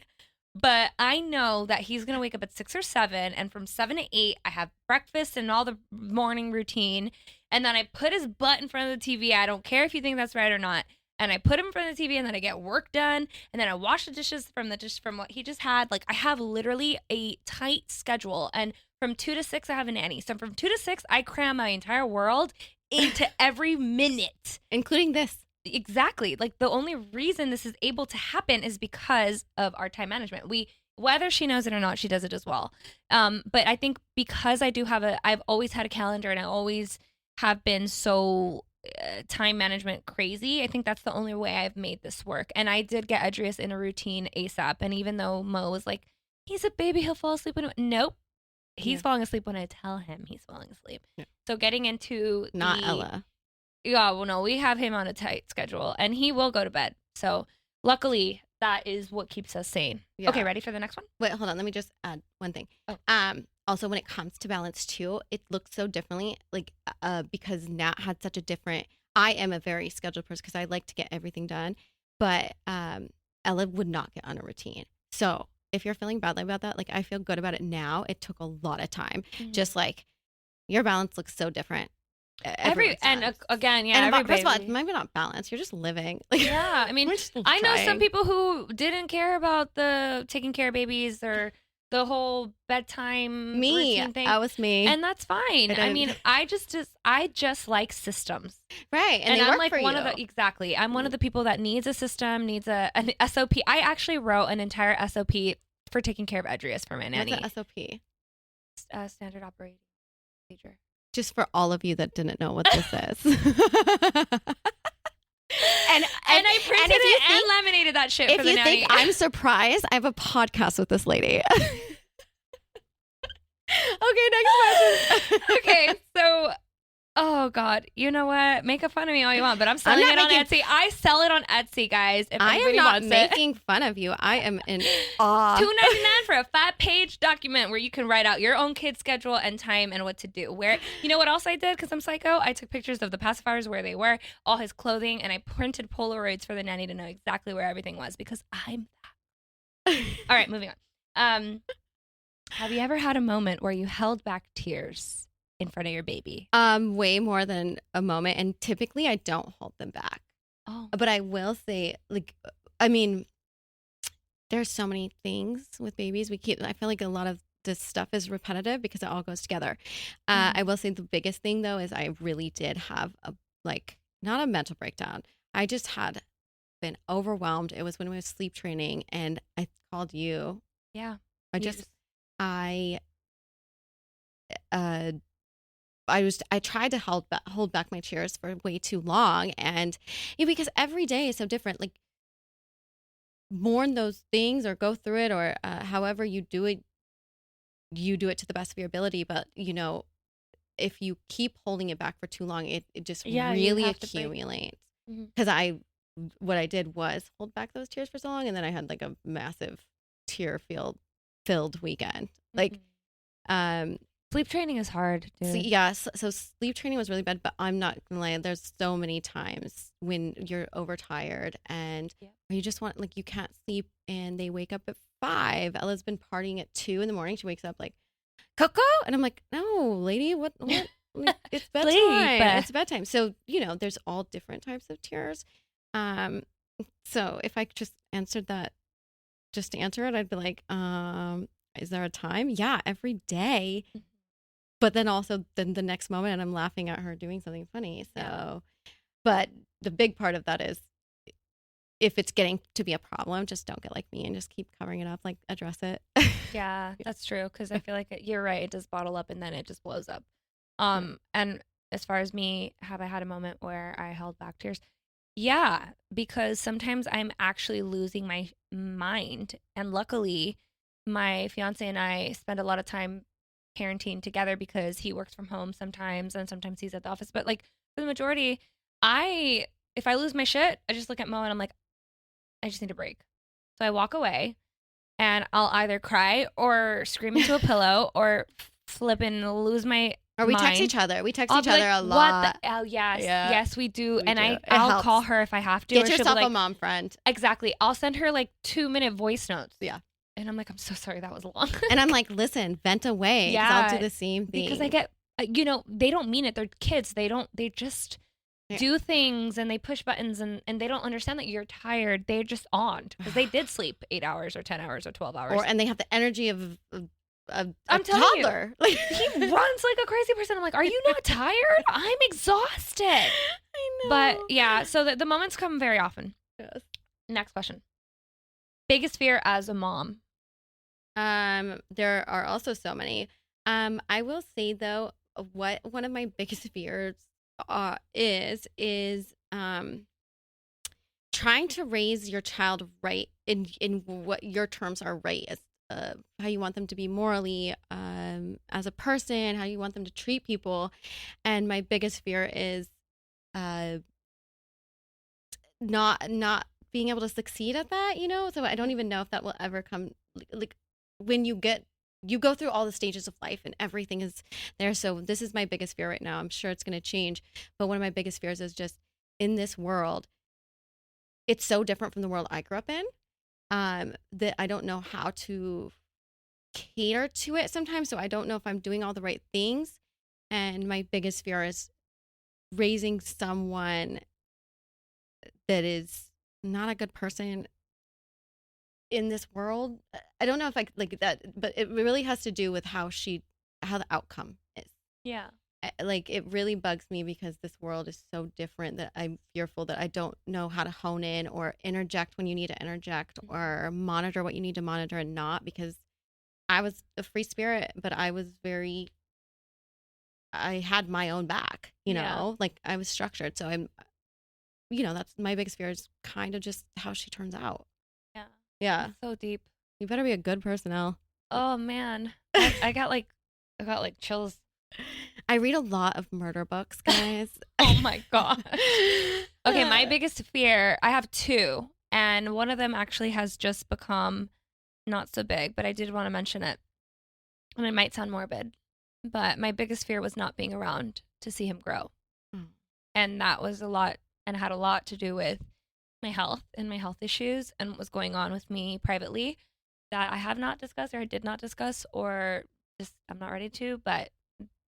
but I know that he's going to wake up at 6 or 7, and from 7 to 8 I have breakfast and all the morning routine, and then I put his butt in front of the TV. I don't care if you think that's right or not. And I put him in front of the TV, and then I get work done, and then I wash the dishes from what he just had. Like, I have literally a tight schedule. And from 2 to 6, I have a nanny. So from 2 to 6, I cram my entire world into every minute. Including this. Exactly. Like, the only reason this is able to happen is because of our time management. Whether she knows it or not, she does it as well. But I think because I've always had a calendar, and I always have been so time management crazy. I think that's the only way I've made this work. And I did get Edrius in a routine ASAP. And even though Mo was like, he's a baby, he'll fall asleep nope. He's falling asleep when I tell him he's falling asleep. Yeah. So getting into Ella. Yeah, well, no, we have him on a tight schedule, and he will go to bed. So luckily, that is what keeps us sane. Yeah. Okay, ready for the next one? Wait, hold on. Let me just add one thing. Oh. Also, when it comes to balance too, it looks so differently. Like, because Nat had such a different. I am a very scheduled person because I like to get everything done, but Ella would not get on a routine. So if you're feeling badly about that, like, I feel good about it now. It took a lot of time. Mm-hmm. Just like your balance looks so different. Again, yeah. And first of all, maybe not balance. You're just living. Like, yeah, I mean, I know some people who didn't care about the taking care of babies or the whole bedtime Me. routine thing. That was me. And that's fine. I mean, I just like systems. Right. And they I'm work like for one you. of the, exactly. I'm one of the people that needs a system, needs an SOP. I actually wrote an entire SOP for taking care of Edrius for my nanny. What's an SOP? Standard operating procedure. Just for all of you that didn't know what this is. And I printed it and laminated that shit for the nanny. If you think I'm surprised, I have a podcast with this lady. Okay, next question. Okay, so, oh God, you know what? Make fun of me all you want, but I'm selling it on Etsy. I sell it on Etsy, guys. If I am anybody not wants making fun of you. I am in awe. $2.99 for a 5-page document where you can write out your own kid's schedule and time and what to do. Where, you know what else I did? Because I'm psycho. I took pictures of the pacifiers, where they were, all his clothing, and I printed Polaroids for the nanny to know exactly where everything was because I'm that. All right, moving on. Have you ever had a moment where you held back tears in front of your baby? Way more than a moment, and typically I don't hold them back. Oh. But I will say, like, I mean, there's so many things with babies. I feel like a lot of this stuff is repetitive because it all goes together. I will say the biggest thing though is I really did have not a mental breakdown. I just had been overwhelmed. It was when we were sleep training, and I called you. Yeah. I tried to hold back my tears for way too long, and because every day is so different. Like, mourn those things or go through it, or however you do it to the best of your ability. But if you keep holding it back for too long, it just really accumulates. Because what I did was hold back those tears for so long, and then I had like a massive tear-filled weekend. Like, sleep training is hard, dude. So sleep training was really bad, but I'm not gonna lie, there's so many times when you're overtired and you just want, like, you can't sleep, and they wake up at 5. Ella's been partying at 2 in the morning. She wakes up like, Coco, and I'm like, no, lady, what? Like, it's bedtime. It's bedtime. So there's all different types of tears. So if I just answered that just to answer it, I'd be like, is there a time? Yeah, every day. But then also the next moment, and I'm laughing at her doing something funny. So, but the big part of that is, if it's getting to be a problem, just don't get like me and just keep covering it up, like address it. Yeah, that's true. Because I feel like you're right. It does bottle up and then it just blows up. And as far as me, have I had a moment where I held back tears? Yeah, because sometimes I'm actually losing my mind. And luckily, my fiance and I spend a lot of time parenting together because he works from home sometimes and sometimes he's at the office. But like for the majority, if I lose my shit, I just look at Mo and I'm like, I just need a break. So I walk away and I'll either cry or scream into a pillow or flip and lose my Or we mind. text each other. We text I'll each be other like, a lot. What the hell? Yes. Yeah. Yes, we do. We and do. I'll call her if I have to. Get or she'll yourself be like, a mom friend. Exactly. I'll send her like 2-minute voice notes. Yeah. And I'm like, I'm so sorry that was long. And I'm like, listen, vent away. Yeah. I'll do the same thing. Because I get, they don't mean it. They're kids. They just do things and they push buttons and they don't understand that you're tired. They're just on because they did sleep 8 hours or 10 hours or 12 hours. And they have the energy of a I'm toddler. Like, he runs like a crazy person. I'm like, are you not tired? I'm exhausted. I know. But yeah, so the moments come very often. Yes. Next question. Biggest fear as a mom? There are also so many. I will say though, what one of my biggest fears is trying to raise your child right in what your terms are right, as how you want them to be morally, as a person, how you want them to treat people. And my biggest fear is not being able to succeed at that, so I don't even know if that will ever come. Like, when you go through all the stages of life and everything is there. So this is my biggest fear right now. I'm sure it's going to change, but one of my biggest fears is just, in this world, it's so different from the world I grew up in, that I don't know how to cater to it sometimes. So I don't know if I'm doing all the right things. And my biggest fear is raising someone that is not a good person in this world, I don't know if I like that, but it really has to do with how the outcome is. Yeah. Like, it really bugs me because this world is so different that I'm fearful that I don't know how to hone in or interject when you need to interject or monitor what you need to monitor and not, because I was a free spirit, but I had my own back, like I was structured. So that's my biggest fear is kind of just how she turns out. Yeah. Yeah. It's so deep. You better be a good person, Elle. Oh man. I got like chills. I read a lot of murder books, guys. Oh my gosh. Okay, my biggest fear, I have two, and one of them actually has just become not so big, but I did want to mention it. And it might sound morbid, but my biggest fear was not being around to see him grow. Mm. And that was a lot and had a lot to do with my health and my health issues and what was going on with me privately that I have not discussed or I did not discuss or just I'm not ready to, but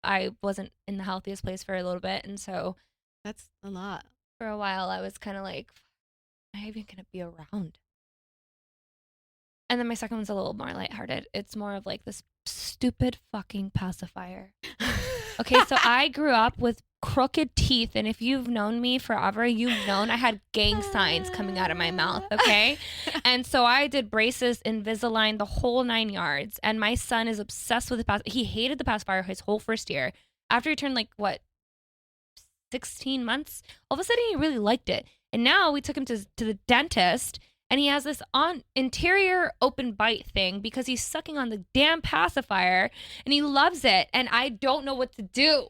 I wasn't in the healthiest place for a little bit. And so that's a lot. For a while, I was kind of like, am I even going to be around? And then my second one's a little more lighthearted. It's more of like this stupid fucking pacifier. Okay, so I grew up with crooked teeth. And if you've known me forever, you've known I had gang signs coming out of my mouth, okay? And so I did braces, Invisalign, the whole 9 yards. And my son is obsessed with the pacifier. He hated the pacifier his whole first year. After he turned 16 months, all of a sudden he really liked it. And now we took him to the dentist and he has this interior open bite thing because he's sucking on the damn pacifier and he loves it. And I don't know what to do.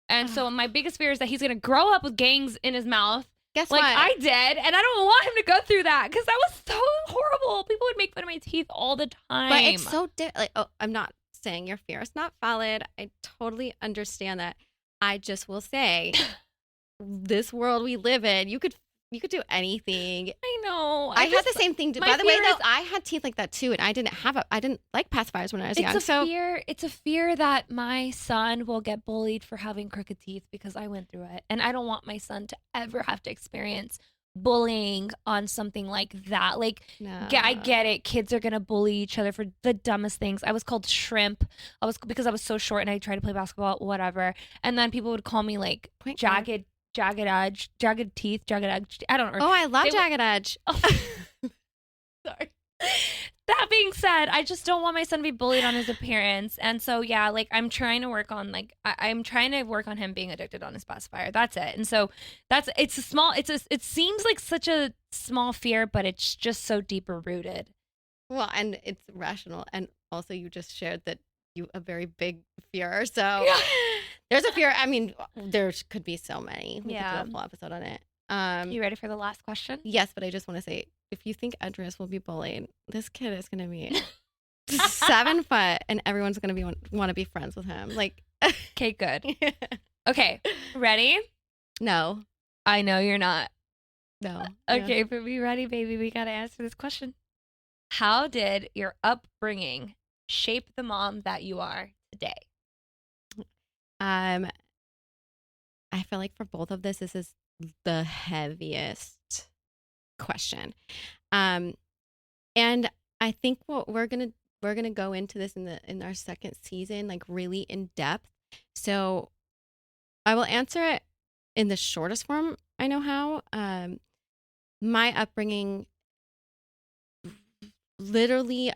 And so my biggest fear is that he's going to grow up with gangs in his mouth. Guess like what? I did. And I don't want him to go through that because that was so horrible. People would make fun of my teeth all the time. But it's so I'm not saying your fear is not valid. I totally understand that. I just will say this world we live in, you could do anything. I know. I had the same thing. By the way, though, I had teeth like that too, and I didn't like pacifiers when I was young. It's a fear that my son will get bullied for having crooked teeth because I went through it, and I don't want my son to ever have to experience bullying on something like that. Like, no. I get it. Kids are gonna bully each other for the dumbest things. I was called shrimp. Because I was so short and I tried to play basketball, whatever. And then people would call me like jagged edge, jagged teeth, jagged edge. I don't know. Oh, I love jagged edge. Oh. Sorry. That being said, I just don't want my son to be bullied on his appearance. And so, yeah, like I'm trying to work on I'm trying to work on him being addicted on his pacifier. That's it. And so it seems like such a small fear, but it's just so deeper rooted. Well, and it's rational. And also you just shared that you a very big fear. So there's a fear. I mean, there could be so many. We could do a full episode on it. You ready for the last question? Yes, but I just want to say, if you think Edris will be bullied, this kid is going to be 7 foot, and everyone's going to want to be friends with him. Like, okay, good. Okay, ready? No, I know you're not. No. Okay, but be ready, baby. We got to answer this question. How did your upbringing shape the mom that you are today? I feel like for both of this is the heaviest question. And I think what we're gonna go into this in our second season, like really in depth. So I will answer it in the shortest form I know how. My upbringing literally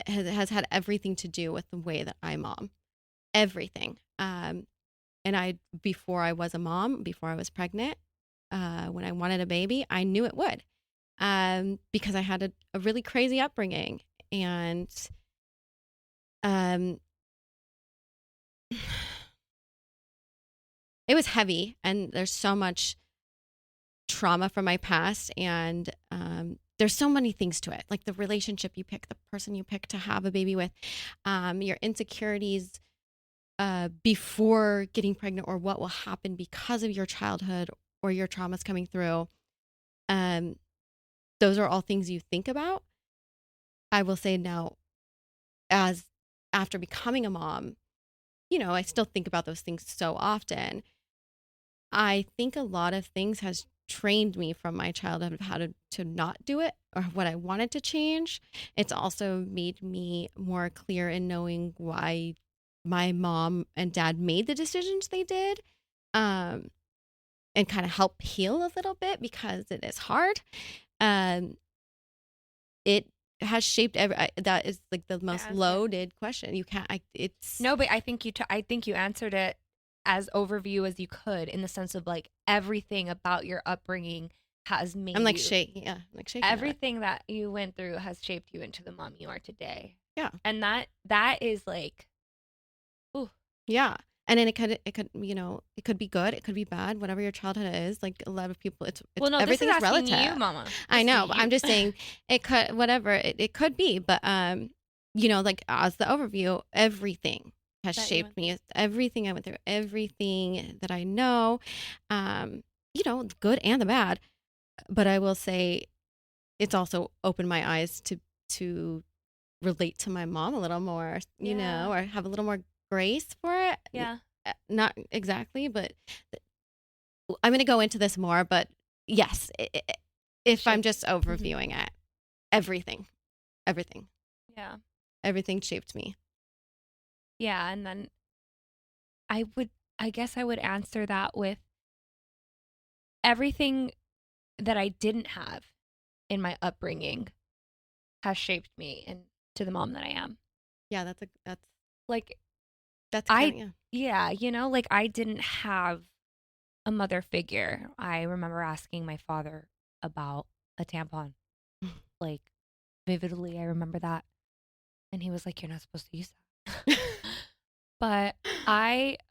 has had everything to do with the way that I mom. Everything. And before I was a mom, before I was pregnant, when I wanted a baby, I knew it would, because I had a really crazy upbringing, and it was heavy, and there's so much trauma from my past, and there's so many things to it, like the relationship you pick, the person you pick to have a baby with, your insecurities before getting pregnant, or what will happen because of your childhood or your traumas coming through. Those are all things you think about. I will say now, as after becoming a mom, I still think about those things so often. I think a lot of things has trained me from my childhood of how to not do it or what I wanted to change. It's also made me more clear in knowing why my mom and dad made the decisions they did, and kind of help heal a little bit because it is hard. It has shaped that is like the most loaded question. You can't, it's no, but I think you answered it as overview as you could, in the sense of like everything about your upbringing has made I'm like you, shaking. Yeah. Like shaking. Everything that you went through has shaped you into the mom you are today. Yeah. And that is like, ooh. Yeah. And then it could, it could be good, it could be bad, whatever your childhood is. Like a lot of people, it's well, no, everything this is asking relative. you, Mama. I know, but I'm just saying it could, whatever it could be. But like as the overview, everything has shaped me. Everything I went through, everything that I know, the good and the bad. But I will say, it's also opened my eyes to relate to my mom a little more, or have a little more grace for it. Yeah. Not exactly, but I'm going to go into this more. But yes, if I'm just overviewing it, everything. Yeah. Everything shaped me. Yeah. And then I guess I would answer that with everything that I didn't have in my upbringing has shaped me into the mom that I am. Yeah, that's like, that's like I didn't have a mother figure. I remember asking my father about a tampon. Like, vividly, I remember that. And he was like, "You're not supposed to use that." But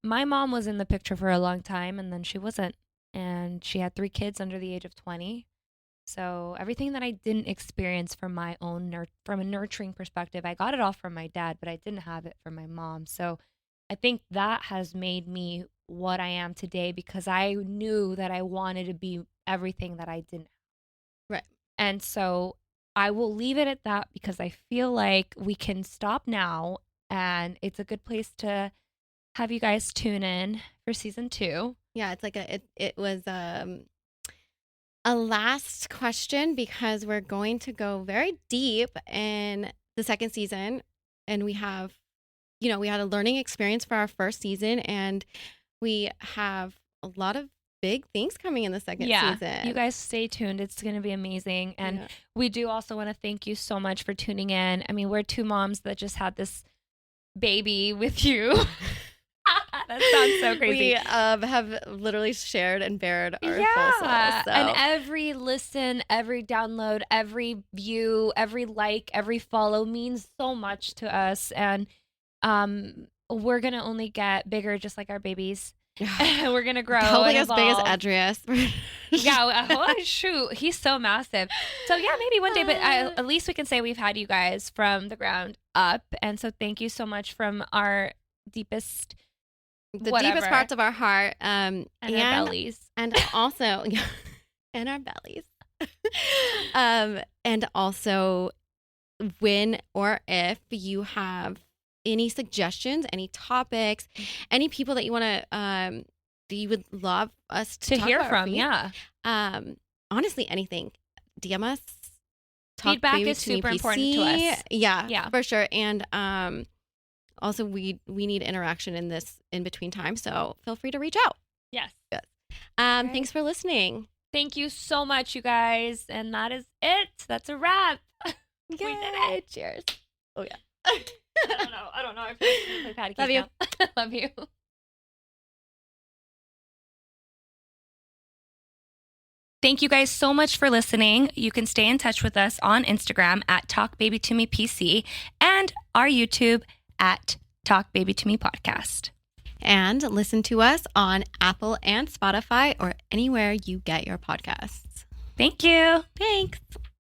my mom was in the picture for a long time, and then she wasn't. And she had 3 kids under the age of 20. So everything that I didn't experience from my own from a nurturing perspective, I got it all from my dad, but I didn't have it from my mom. So I think that has made me what I am today, because I knew that I wanted to be everything that I didn't have. Right. And so I will leave it at that, because I feel like we can stop now, and it's a good place to have you guys tune in for season 2. Yeah, it's like it was a last question, because we're going to go very deep in the second season, and we have, we had a learning experience for our first season, and we have a lot of big things coming in the second season. You guys stay tuned. It's going to be amazing. And we do also want to thank you so much for tuning in. I mean, we're 2 moms that just had this baby with you. That sounds so crazy. We have literally shared and bared our full souls. So. And every listen, every download, every view, every like, every follow means so much to us. And we're going to only get bigger, just like our babies. We're going to grow. Hopefully as big as Adrius. Yeah. Oh, shoot. He's so massive. So yeah, maybe one day, but at least we can say we've had you guys from the ground up. And so thank you so much from our deepest parts of our heart, and our bellies, and also and our bellies, and also when or if you have any suggestions, any topics, any people that you want to you would love us to talk hear about from, honestly, anything, DM us. Feedback is super important to us. Yeah, for sure. And also, we need interaction in between time, so feel free to reach out. Yes. Thanks for listening. Thank you so much, you guys. And that is it. That's a wrap. We did it. Cheers. Oh, yeah. I don't know. I play patty cake. Love you. Love you. Thank you guys so much for listening. You can stay in touch with us on Instagram at TalkBabyToMePC and our YouTube at Talk Baby to Me Podcast. And listen to us on Apple and Spotify or anywhere you get your podcasts. Thank you. Thanks.